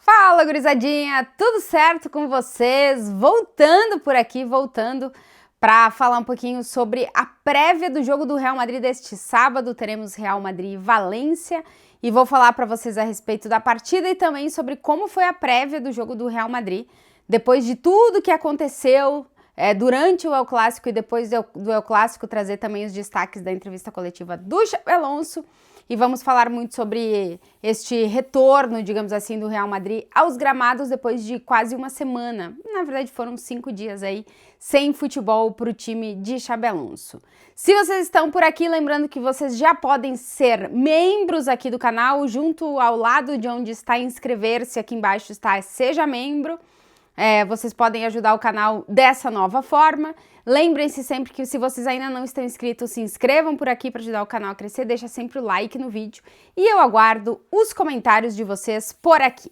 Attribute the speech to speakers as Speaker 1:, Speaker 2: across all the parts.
Speaker 1: Fala, gurizadinha! Tudo certo com vocês? Voltando por aqui, para falar um pouquinho sobre a prévia do jogo do Real Madrid deste sábado. Teremos Real Madrid e Valência e vou falar para vocês a respeito da partida e também sobre como foi a prévia do jogo do Real Madrid depois de tudo que aconteceu durante o El Clássico e depois do El Clássico, trazer também os destaques da entrevista coletiva do Xabi Alonso. E vamos falar muito sobre este retorno, digamos assim, do Real Madrid aos gramados depois de quase uma semana. Na verdade, foram 5 dias aí sem futebol para o time de Xabi Alonso. Se vocês estão por aqui, lembrando que vocês já podem ser membros aqui do canal, junto ao lado de onde está inscrever-se, aqui embaixo está Seja Membro. Vocês podem ajudar o canal dessa nova forma. Lembrem-se sempre que se vocês ainda não estão inscritos, se inscrevam por aqui para ajudar o canal a crescer, deixa sempre o like no vídeo e eu aguardo os comentários de vocês por aqui.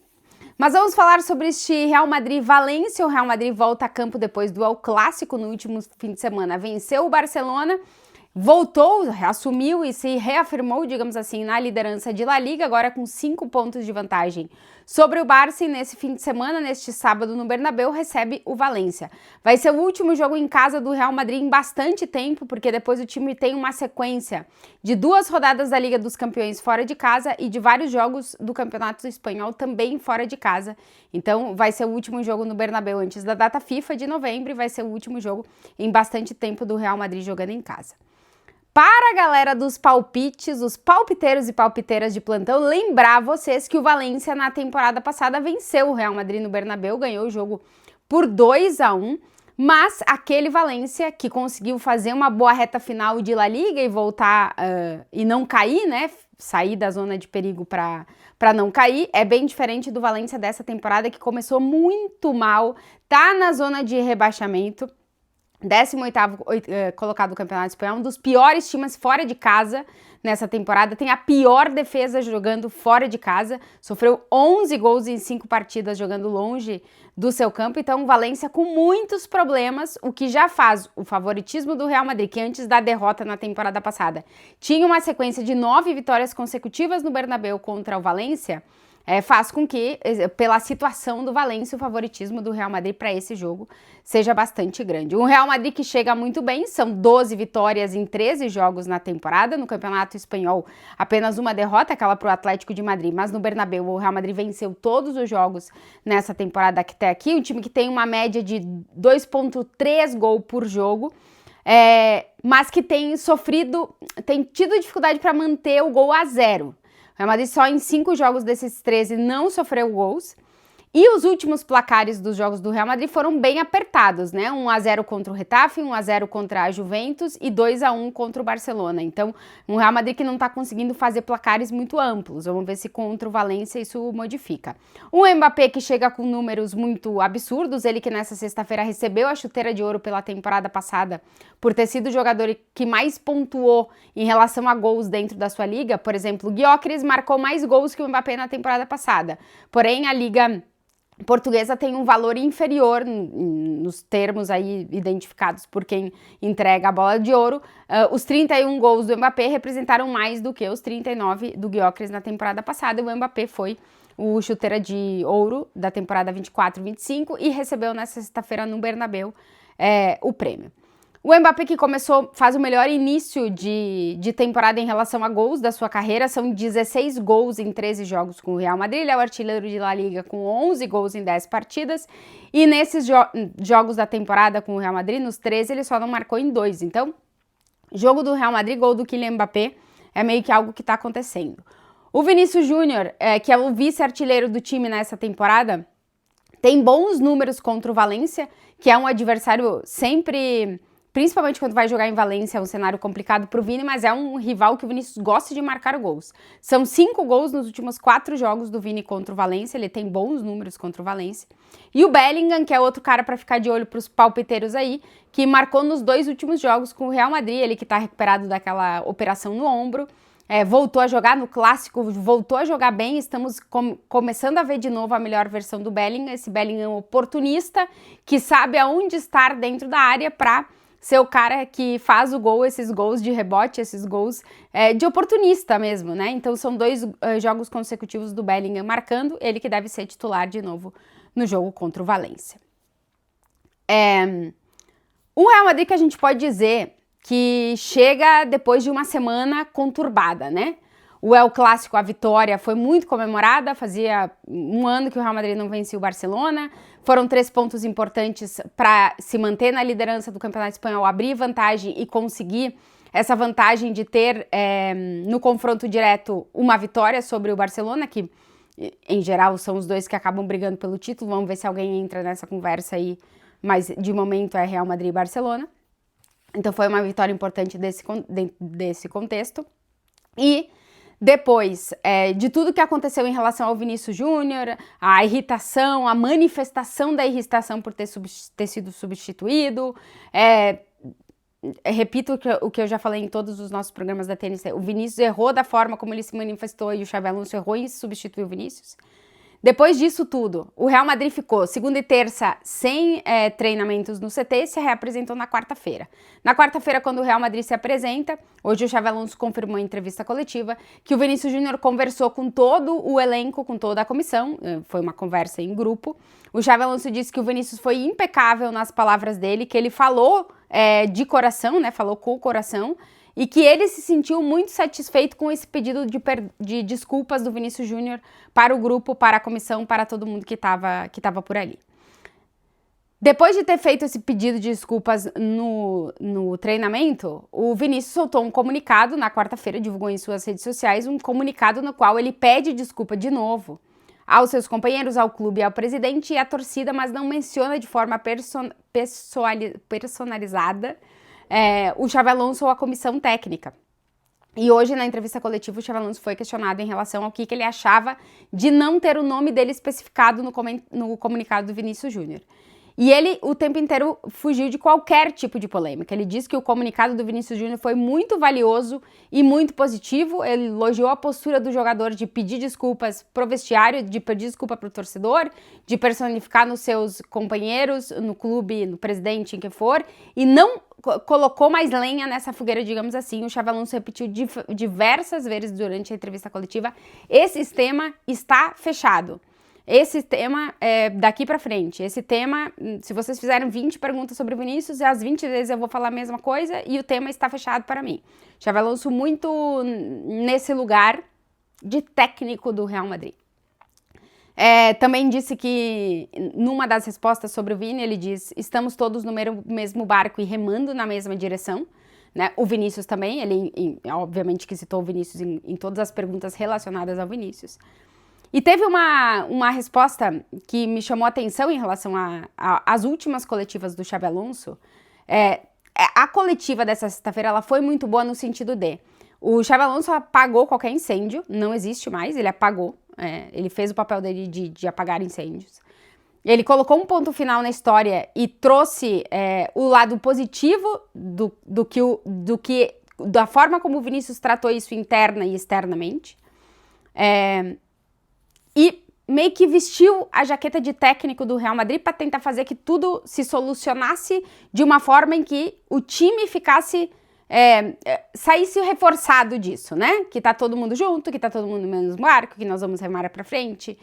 Speaker 1: Mas vamos falar sobre este Real Madrid-Valência. O Real Madrid volta a campo depois do El Clássico no último fim de semana. Venceu o Barcelona, voltou, assumiu e se reafirmou, digamos assim, na liderança de La Liga, agora com 5 pontos de vantagem sobre o Barça. E nesse fim de semana, neste sábado no Bernabéu, recebe o Valência. Vai ser o último jogo em casa do Real Madrid em bastante tempo, porque depois o time tem uma sequência de 2 rodadas da Liga dos Campeões fora de casa e de vários jogos do Campeonato Espanhol também fora de casa. Então vai ser o último jogo no Bernabéu antes da data FIFA de novembro e vai ser o último jogo em bastante tempo do Real Madrid jogando em casa. Para a galera dos palpites, os palpiteiros e palpiteiras de plantão, lembrar vocês que o Valência na temporada passada venceu o Real Madrid no Bernabéu, ganhou o jogo por 2-1, mas aquele Valência que conseguiu fazer uma boa reta final de La Liga e voltar e não cair, né, sair da zona de perigo para não cair, é bem diferente do Valência dessa temporada que começou muito mal, tá na zona de rebaixamento. 18º colocado do Campeonato Espanhol, um dos piores times fora de casa nessa temporada, tem a pior defesa jogando fora de casa, sofreu 11 gols em 5 partidas jogando longe do seu campo, então o Valência com muitos problemas, o que já faz o favoritismo do Real Madrid, que antes da derrota na temporada passada tinha uma sequência de 9 vitórias consecutivas no Bernabéu contra o Valência, faz com que, pela situação do Valência, o favoritismo do Real Madrid para esse jogo seja bastante grande. Um Real Madrid que chega muito bem, são 12 vitórias em 13 jogos na temporada. No Campeonato Espanhol, apenas uma derrota, aquela para o Atlético de Madrid, mas no Bernabéu o Real Madrid venceu todos os jogos nessa temporada até aqui. Um time que tem uma média de 2,3 gol por jogo, mas que tem tido dificuldade para manter o gol a 0. O Real Madrid só em 5 jogos desses 13 não sofreu gols. E os últimos placares dos jogos do Real Madrid foram bem apertados, né? 1-0 contra o Getafe, 1-0 contra a Juventus e 2-1 contra o Barcelona. Então, um Real Madrid que não está conseguindo fazer placares muito amplos. Vamos ver se contra o Valência isso modifica. O Mbappé que chega com números muito absurdos, ele que nessa sexta-feira recebeu a chuteira de ouro pela temporada passada por ter sido o jogador que mais pontuou em relação a gols dentro da sua liga. Por exemplo, o Gyökeres marcou mais gols que o Mbappé na temporada passada. Porém, a liga portuguesa tem um valor inferior nos termos aí identificados por quem entrega a bola de ouro. Os 31 gols do Mbappé representaram mais do que os 39 do Gyökeres na temporada passada. O Mbappé foi o chuteira de ouro da temporada 24-25 e recebeu nessa sexta-feira no Bernabéu o prêmio. O Mbappé que faz o melhor início de temporada em relação a gols da sua carreira, são 16 gols em 13 jogos com o Real Madrid, ele é o artilheiro de La Liga com 11 gols em 10 partidas, e nesses jogos da temporada com o Real Madrid, nos 13 ele só não marcou em 2, então jogo do Real Madrid, gol do Kylian Mbappé, é meio que algo que está acontecendo. O Vinícius Júnior, que é o vice-artilheiro do time nessa temporada, tem bons números contra o Valência, que é um adversário sempre... Principalmente quando vai jogar em Valência, é um cenário complicado para o Vini, mas é um rival que o Vinícius gosta de marcar gols. São 5 gols nos últimos 4 jogos do Vini contra o Valência, ele tem bons números contra o Valência. E o Bellingham, que é outro cara para ficar de olho para os palpiteiros aí, que marcou nos 2 últimos jogos com o Real Madrid, ele que está recuperado daquela operação no ombro. Voltou a jogar no Clássico, voltou a jogar bem, estamos começando a ver de novo a melhor versão do Bellingham, esse Bellingham oportunista, que sabe aonde estar dentro da área para ser o cara que faz o gol, esses gols de rebote, esses gols de oportunista mesmo, né? Então são 2 jogos consecutivos do Bellingham marcando, ele que deve ser titular de novo no jogo contra o Valência. O Real Madrid que a gente pode dizer que chega depois de uma semana conturbada, né? O El Clássico, a vitória, foi muito comemorada, fazia um ano que o Real Madrid não vencia o Barcelona, foram 3 pontos importantes para se manter na liderança do Campeonato Espanhol, abrir vantagem e conseguir essa vantagem de ter, no confronto direto, uma vitória sobre o Barcelona, que em geral são os 2 que acabam brigando pelo título, vamos ver se alguém entra nessa conversa aí, mas de momento é Real Madrid e Barcelona. Então foi uma vitória importante desse contexto. E depois de tudo que aconteceu em relação ao Vinícius Júnior, a irritação, a manifestação da irritação por ter sido substituído, repito o que eu já falei em todos os nossos programas da TNC, o Vinícius errou da forma como ele se manifestou e o Xabi Alonso errou em substituir o Vinícius. Depois disso tudo, o Real Madrid ficou segunda e terça sem treinamentos no CT e se reapresentou na quarta-feira. Na quarta-feira, quando o Real Madrid se apresenta, hoje o Xabi Alonso confirmou em entrevista coletiva que o Vinícius Júnior conversou com todo o elenco, com toda a comissão, foi uma conversa em grupo. O Xabi Alonso disse que o Vinícius foi impecável nas palavras dele, que ele falou de coração, né, falou com o coração, e que ele se sentiu muito satisfeito com esse pedido de desculpas do Vinícius Júnior para o grupo, para a comissão, para todo mundo que estava por ali. Depois de ter feito esse pedido de desculpas no treinamento, o Vinícius soltou um comunicado na quarta-feira, divulgou em suas redes sociais um comunicado no qual ele pede desculpa de novo aos seus companheiros, ao clube e ao presidente e à torcida, mas não menciona de forma personalizada o Xabi Alonso ou a comissão técnica. E hoje, na entrevista coletiva, o Xabi Alonso foi questionado em relação ao que ele achava de não ter o nome dele especificado no comunicado do Vinícius Júnior. E ele, o tempo inteiro, fugiu de qualquer tipo de polêmica. Ele disse que o comunicado do Vinícius Júnior foi muito valioso e muito positivo. Ele elogiou a postura do jogador de pedir desculpas pro vestiário, de pedir desculpa pro torcedor, de personificar nos seus companheiros, no clube, no presidente, em que for, e não colocou mais lenha nessa fogueira, digamos assim. O Xabi Alonso repetiu diversas vezes durante a entrevista coletiva: esse tema está fechado. Esse tema daqui pra frente. Esse tema, se vocês fizerem 20 perguntas sobre o Vinícius, as 20 vezes eu vou falar a mesma coisa e o tema está fechado para mim. Xabi Alonso muito nesse lugar de técnico do Real Madrid. Também disse que, numa das respostas sobre o Vini, ele diz: estamos todos no mesmo barco e remando na mesma direção. Né? O Vinícius também, ele obviamente que citou o Vinícius em todas as perguntas relacionadas ao Vinícius. E teve uma resposta que me chamou a atenção em relação às últimas coletivas do Xabi Alonso. A coletiva dessa sexta-feira ela foi muito boa no sentido de: o Xabi Alonso apagou qualquer incêndio, não existe mais, ele apagou, ele fez o papel dele de apagar incêndios. Ele colocou um ponto final na história e trouxe o lado positivo da forma como o Vinícius tratou isso interna e externamente. E meio que vestiu a jaqueta de técnico do Real Madrid para tentar fazer que tudo se solucionasse de uma forma em que o time ficasse, saísse reforçado disso, né? Que tá todo mundo junto, que tá todo mundo no mesmo barco, que nós vamos remar para frente,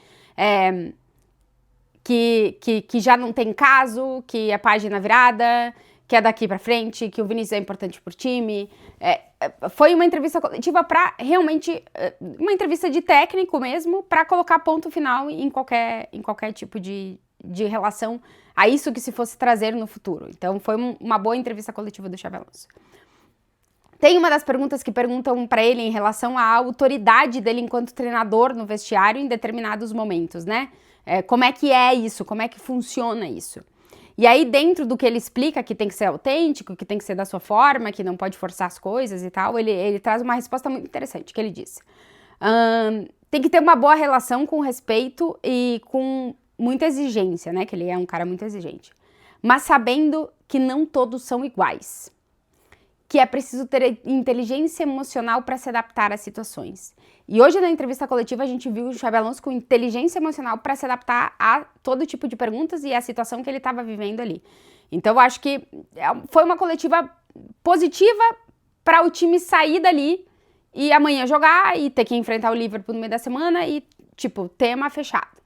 Speaker 1: que já não tem caso, que é página virada, que é daqui para frente, que o Vinícius é importante pro time. Foi uma entrevista coletiva para realmente, uma entrevista de técnico mesmo, para colocar ponto final em qualquer tipo de relação a isso que se fosse trazer no futuro. Então foi uma boa entrevista coletiva do Xabi Alonso. Tem uma das perguntas que perguntam para ele em relação à autoridade dele enquanto treinador no vestiário em determinados momentos, né? Como é que é isso? Como é que funciona isso? E aí, dentro do que ele explica, que tem que ser autêntico, que tem que ser da sua forma, que não pode forçar as coisas e tal, ele traz uma resposta muito interessante, que ele disse: tem que ter uma boa relação com respeito e com muita exigência, né? Que ele é um cara muito exigente. Mas sabendo que não todos são iguais. que é preciso ter inteligência emocional para se adaptar às situações. E hoje na entrevista coletiva a gente viu o Xabi Alonso com inteligência emocional para se adaptar a todo tipo de perguntas e a situação que ele estava vivendo ali. Então eu acho que foi uma coletiva positiva para o time sair dali e amanhã jogar e ter que enfrentar o Liverpool no meio da semana e, tipo, tema fechado.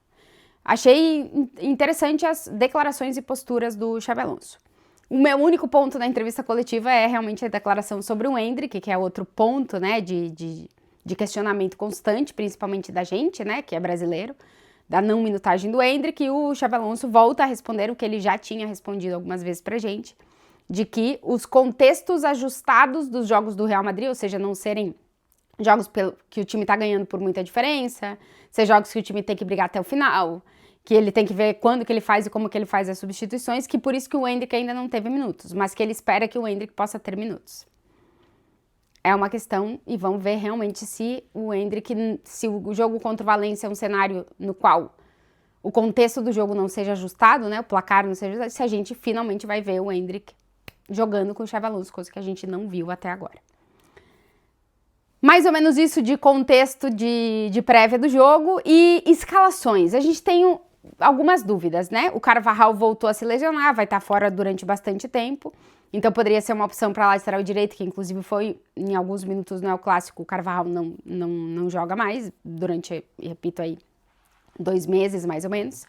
Speaker 1: Achei interessante as declarações e posturas do Xabi Alonso. O meu único ponto na entrevista coletiva é realmente a declaração sobre o Endrick, que é outro ponto, né, de questionamento constante, principalmente da gente, né, que é brasileiro, da não minutagem do Endrick, e o Xabi Alonso volta a responder o que ele já tinha respondido algumas vezes pra gente, de que os contextos ajustados dos jogos do Real Madrid, ou seja, não serem jogos que o time tá ganhando por muita diferença, ser jogos que o time tem que brigar até o final, que ele tem que ver quando que ele faz e como que ele faz as substituições, que por isso que o Endrick ainda não teve minutos, mas que ele espera que o Endrick possa ter minutos. É uma questão e vamos ver realmente se o Endrick, se o jogo contra o Valência é um cenário no qual o contexto do jogo não seja ajustado, né, o placar não seja ajustado, se a gente finalmente vai ver o Endrick jogando com o Xabi Alonso, coisa que a gente não viu até agora. Mais ou menos isso de contexto de prévia do jogo e escalações. A gente tem algumas dúvidas, né? O Carvajal voltou a se lesionar, vai estar fora durante bastante tempo, então poderia ser uma opção para lateral direito, que inclusive foi em alguns minutos no El Clássico, o Carvajal não joga mais, durante, repito aí, 2 meses mais ou menos.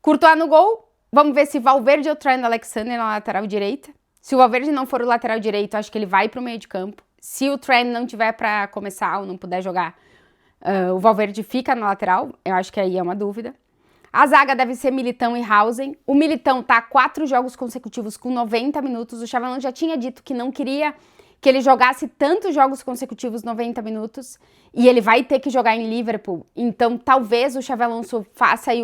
Speaker 1: Courtois no gol, vamos ver se Valverde ou Trent Alexander na lateral direita. Se o Valverde não for o lateral direito, acho que ele vai para o meio de campo. Se o Trent não tiver para começar ou não puder jogar, o Valverde fica na lateral, eu acho que aí é uma dúvida. A zaga deve ser Militão e Hausen. O Militão tá 4 jogos consecutivos com 90 minutos. O Xabi Alonso já tinha dito que não queria que ele jogasse tantos jogos consecutivos 90 minutos. E ele vai ter que jogar em Liverpool. Então, talvez o Xabi Alonso faça aí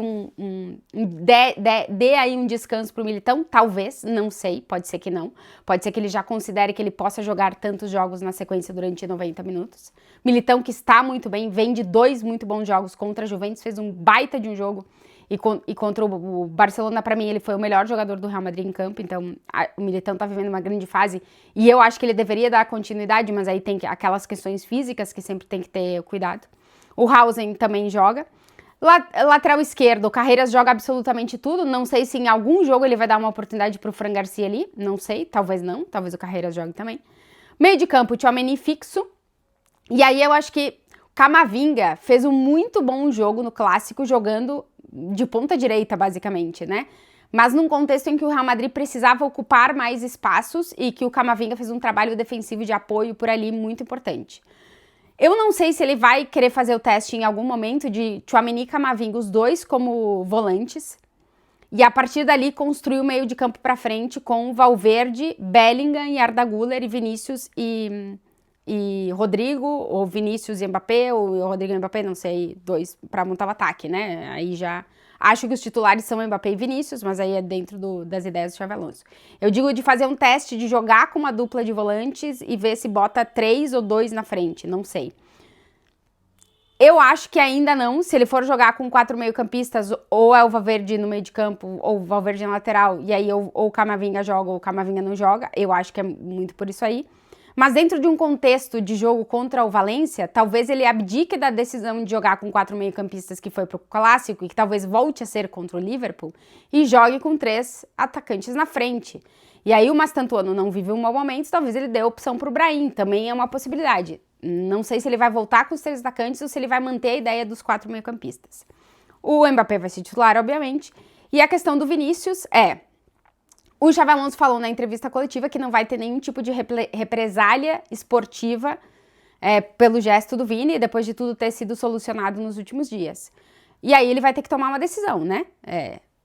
Speaker 1: dê aí um descanso pro Militão. Talvez, não sei. Pode ser que não. Pode ser que ele já considere que ele possa jogar tantos jogos na sequência durante 90 minutos. Militão que está muito bem, vem de 2 muito bons jogos contra a Juventus. Fez um baita de um jogo. E contra o Barcelona, para mim, ele foi o melhor jogador do Real Madrid em campo, então o Militão tá vivendo uma grande fase, e eu acho que ele deveria dar continuidade, mas aí tem aquelas questões físicas que sempre tem que ter cuidado. O Hausen também joga. Lateral esquerdo, o Carreiras joga absolutamente tudo, não sei se em algum jogo ele vai dar uma oportunidade pro Fran Garcia ali, não sei, talvez não, talvez o Carreiras jogue também. Meio de campo, o Tchouaméni fixo, e aí eu acho que Camavinga fez um muito bom jogo no Clássico, jogando de ponta direita, basicamente, né? Mas num contexto em que o Real Madrid precisava ocupar mais espaços e que o Camavinga fez um trabalho defensivo de apoio por ali muito importante. Eu não sei se ele vai querer fazer o teste em algum momento de Tchouaméni e Camavinga, os dois como volantes, e a partir dali construir o meio de campo para frente com Valverde, Bellingham e Arda Güler e Vinícius e Rodrigo, ou Vinícius e Mbappé, ou Rodrigo e Mbappé, não sei, 2 para montar o ataque, né? Aí já acho que os titulares são Mbappé e Vinícius, mas aí é dentro das ideias do Xabi Alonso. Eu digo de fazer um teste de jogar com uma dupla de volantes e ver se bota 3 ou 2 na frente, não sei. Eu acho que ainda não, se ele for jogar com 4 meio-campistas, ou é o Valverde no meio de campo, ou o Valverde na lateral, e aí ou o Camavinga joga ou o Camavinga não joga, eu acho que é muito por isso aí. Mas dentro de um contexto de jogo contra o Valência, talvez ele abdique da decisão de jogar com 4 meio-campistas que foi pro Clássico e que talvez volte a ser contra o Liverpool e jogue com 3 atacantes na frente. E aí o Mastantuono não vive um mau momento, talvez ele dê a opção pro Brahim, também é uma possibilidade. Não sei se ele vai voltar com os 3 atacantes ou se ele vai manter a ideia dos 4 meio-campistas. O Mbappé vai ser titular, obviamente, e a questão do Vinícius é... O Xabi Alonso falou na entrevista coletiva que não vai ter nenhum tipo de represália esportiva pelo gesto do Vini, depois de tudo ter sido solucionado nos últimos dias. E aí ele vai ter que tomar uma decisão, né?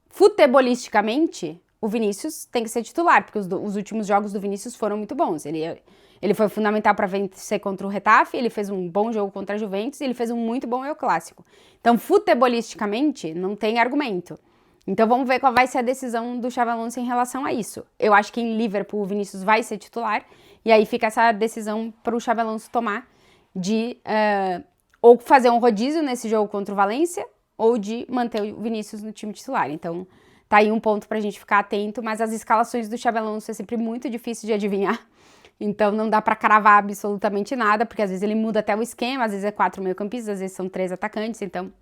Speaker 1: Futebolisticamente, o Vinícius tem que ser titular, porque os últimos jogos do Vinícius foram muito bons. Ele foi fundamental para vencer contra o Getafe, ele fez um bom jogo contra a Juventus e ele fez um muito bom El Clássico. Então, futebolisticamente, não tem argumento. Então vamos ver qual vai ser a decisão do Xabi Alonso em relação a isso. Eu acho que em Liverpool o Vinícius vai ser titular e aí fica essa decisão para o Xabi Alonso tomar de ou fazer um rodízio nesse jogo contra o Valência ou de manter o Vinícius no time titular. Então tá aí um ponto para a gente ficar atento, mas as escalações do Xabi Alonso é sempre muito difícil de adivinhar Então não dá pra cravar absolutamente nada, porque às vezes ele muda até o esquema, às vezes é 4 meio-campistas, às vezes são 3 atacantes, então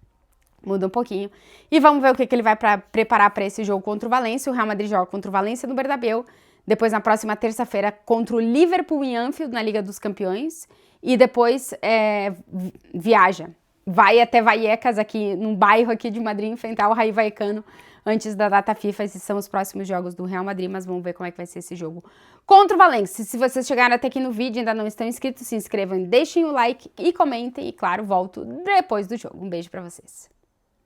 Speaker 1: muda um pouquinho. E vamos ver o que ele vai preparar para esse jogo contra o Valência. O Real Madrid joga contra o Valência no Bernabéu, depois na próxima terça-feira contra o Liverpool em Anfield, na Liga dos Campeões, e depois viaja. Vai até Vallecas, aqui num bairro aqui de Madrid, enfrentar o Rayo Vallecano antes da data FIFA. Esses são os próximos jogos do Real Madrid, mas vamos ver como é que vai ser esse jogo contra o Valência. Se vocês chegaram até aqui no vídeo e ainda não estão inscritos, se inscrevam, deixem o like e comentem. E claro, volto depois do jogo. Um beijo pra vocês.